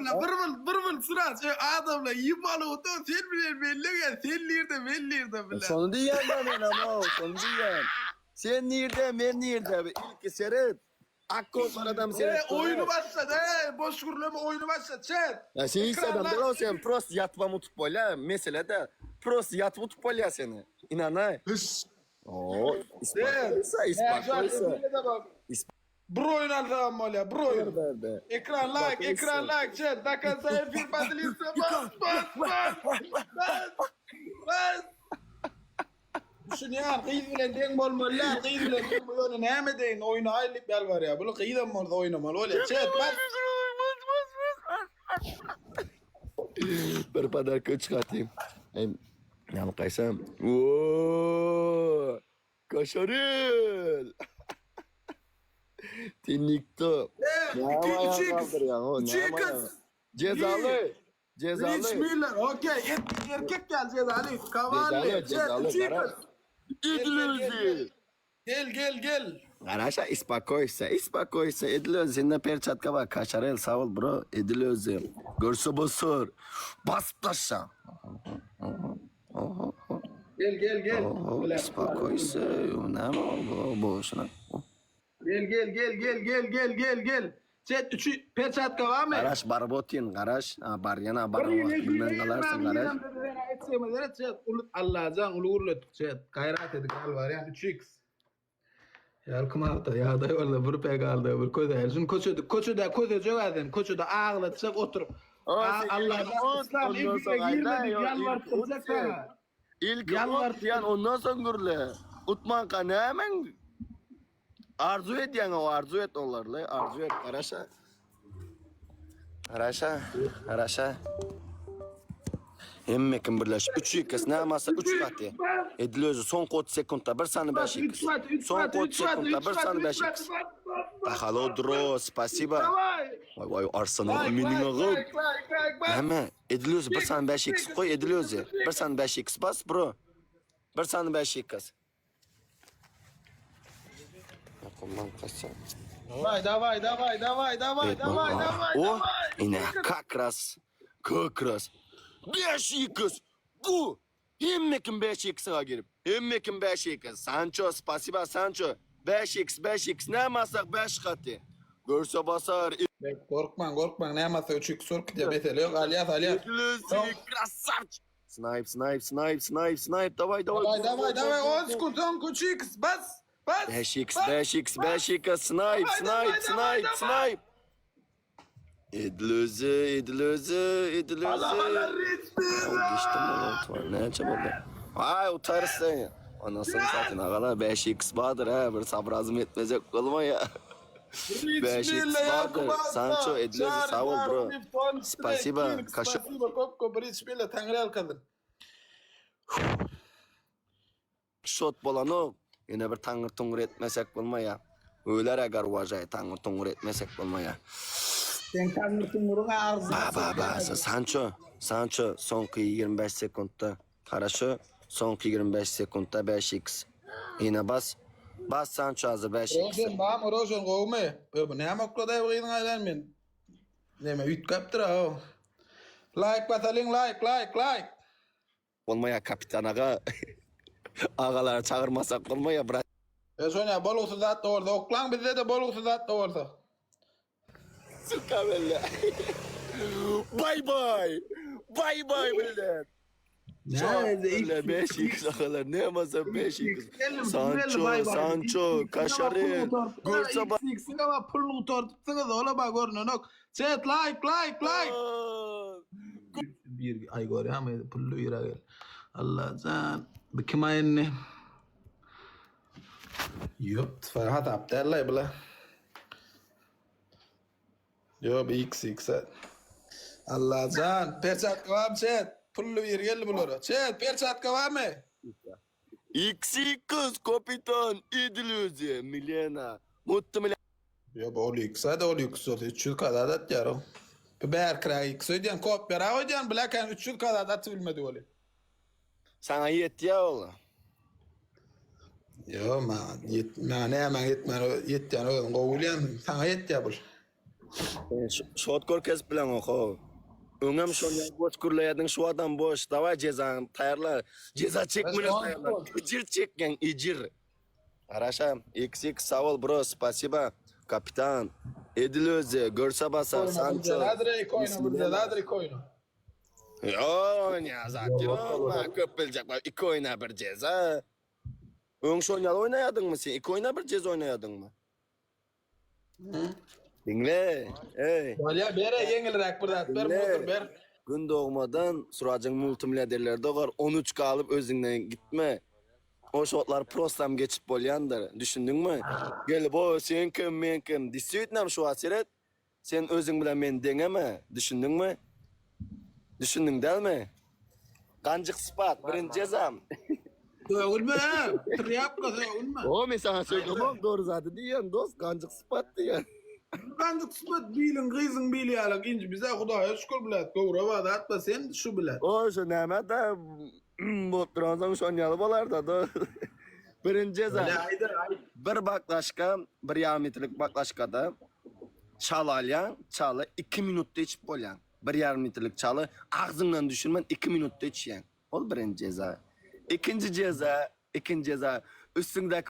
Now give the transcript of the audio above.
adamla bir sıra adamla yiyip alıp sen bilen belli sen lirde bile. Sonu diyen ben ama sonu diyen. Sen nerede ben nerede? İlk seret. Akko sonradan seret. Oyunu başladı. Boş kurulama oyunu başladı. Chat. Ya sen ilk adam da sen prost yatma mutbol ya. Mesela da prost yat mutbol ya seni. İnanay. Hış. Oo, ispatlaysa. Bro oyun aldım mola. Bro oyun. Ekran like chat. Dakika sayı bir badilirse bas. Düşün ya kıyız bilen denk bolmalı. Kıyız bilen denk bolmalı. Ne deyin oyunu aylık bel var ya. Bunu kıyıdan orada oynamalı. Öyle chat bas. Bir padar köç çıkartayım. Hem kaysam. Ooo. Kaşaril. Tinikto. İki kız. Cezalı. Rich Miller. Okey. Erkek gel cezalı. Kavalli. Cezalı. İdilözi. Gel. Arkadaşlar ispakoysa Edilözi. Seninle perçatka var. Kaşaril sağ ol bro. Edilözi. Görse basır. Bas taşa. Gel. İspakoysa. Ne mi boşuna? Gel. Chat 3 perçatka var mı? Garaj barbotin garaj. Baryana barbo. Bilmem kalarsın garaj. Allah can ulurlet chat. Gayret edik al var yani 3x. Yalkıma ya da orada bir pek aldı bir koyda. Şun koçuda jogadın. Koçuda ağlatacak oturup. Allah İslam evine girmedik yalvartacak sana. İlk yan ondan sonra gürle. Utman kanı hemen arzu et yani o arzu et onlarla. Arzu et Araşa. Hemmekin birleş. 3 yıkız ne amasa 3 katı. Edilözü son kod sekundda bir sani 5 yıkız. Son kod sekundda bir sani 5 yıkız. Tahalodro, spasiba. Vay Arsenal eminim ağım. Hemen Edilözü bir sani 5 yıkız koy Edilözü. Bir sani 5 yıkız bas bro. Bir sani 5 yıkız. Aman kaçsan. Давай. O yine kakras. 5 yıkız. Bu. Hemmekin 5 yıkısına girip. Hemmekin 5 yıkız. Sancho, spasiba Sancho. 5x ne masak 5 katı. Görse basar. Korkman. Ne yapmasa 3x sork diye beteli yok. Aliyat. Lucy krasavç. Snipe. Давай. On sekund 3x bas. 5x. Snipe. Edilözü. Allah Geçtim onu. Ne çabuk. Ay utarsın ya. Anasını satın ağala 5x vardır ha. Bir sabrazım etmeyecek olma ya. 5x vardır. Sancho Edilözü sağ ol bro. Spasiba. Spasiba Kopko Bridge Miller Tanrı kadın. Şot bolanı yine bir tangır tungur etmesek olma ya. Öler agar vajay tangır tungur etmesek olma ya. Sen Tanrı Tungur'un ağzı. Sancho sonki 25 sekundda. Karşı sonki 25 sekundda 5x. Yine bas Sancho azı 5x. Rojan kovme. Ne yamakla da evreyin aylanmen. Neme üt kaptır ha. Like batalım like. Olmaya kapitan ağa. Ağalara çağırmasak olmaya bırak. Sonya bol olsa da orada. Oklan bizde de bol olsa da orada. Sıkabelle. Bye millet. Ne 5x ağalar ne yapmasa 5x. Sancho kaşarı. Görse bak. X'in ama pulunu tortupsunuz ola bak görünün. Chat like. Bir ay gör ya mı pullu yere gel. Allah can. Bir kim ayın ne? Yok. Farhat Abdallah bile. Yo bir x. Allah can. Perçat kavam chat. Pullu yere gel bunlara. Chat perçat kavam mı? X'i kız kapitan İdilözü Milena. Mutlu Milena. Ya bu X hadi X oldu. 300 kadar da yarım. Bir kira X ödeyen kopya ödeyen bırakan 300 kadar da bilmedi öyle. Sana yet ya oğlum. Yo ne hemen yetmen yetyen oğlum kovulayan sana yet ya bu. Şot korkez bilen oku. Öňem şoňa boş gürleýädiň şu adam boş. Daway cezaň taýarla. Ceza çekmeni taýarla. Ijir çekgen, ijir. Araşa, XX savol bro, spasiba. Kapitan. Edil Özü, Görse Basar, Sancho. Ladrik oyna burada, ladrik oyna. Yo, ya zaten köp bilecek var. İki oyna bir ceza. Öň şoňaly oýnaýadyňmy sen? İki oyna bir ceza oýnaýadyňmy? Dinle. Ey. Bolya bere yeňilrek burada. Ber motor ber. Gün doğmadan suracaň multimilliarderler var. 13 kalıp özüňden gitme. O şotlar prostam geçip bolýandyr. Düşündiňmi? Gel bo sen kim men kim? Disýetnam şu aseret. Sen özüň bilen men deňeme. Düşündiňmi? Düşündüň delmi? Ganjyk sıpat, birinci cezam. Döwülme. Triyapka döwülme. O men sana söýlemem doğru zady diýen dost, ganjyk sıpat diýen. Ganjyk sıpat bilin, gyzyň bilýärler. Inji bize Hudaýa şükür bilet. Gowra wada atma sen şu bilet. O şu näme da bu transaň şonýaly bolar da. Birinci ceza. Bir baklaşka, 1,5 metrelik baklaşkada çal alyan, çalı 2 minutda içip bolyan. 1,5 metrelik çalı ağzından düşürmen 2 minutda içyen. Ol birinci ceza. İkinci ceza, üstündeki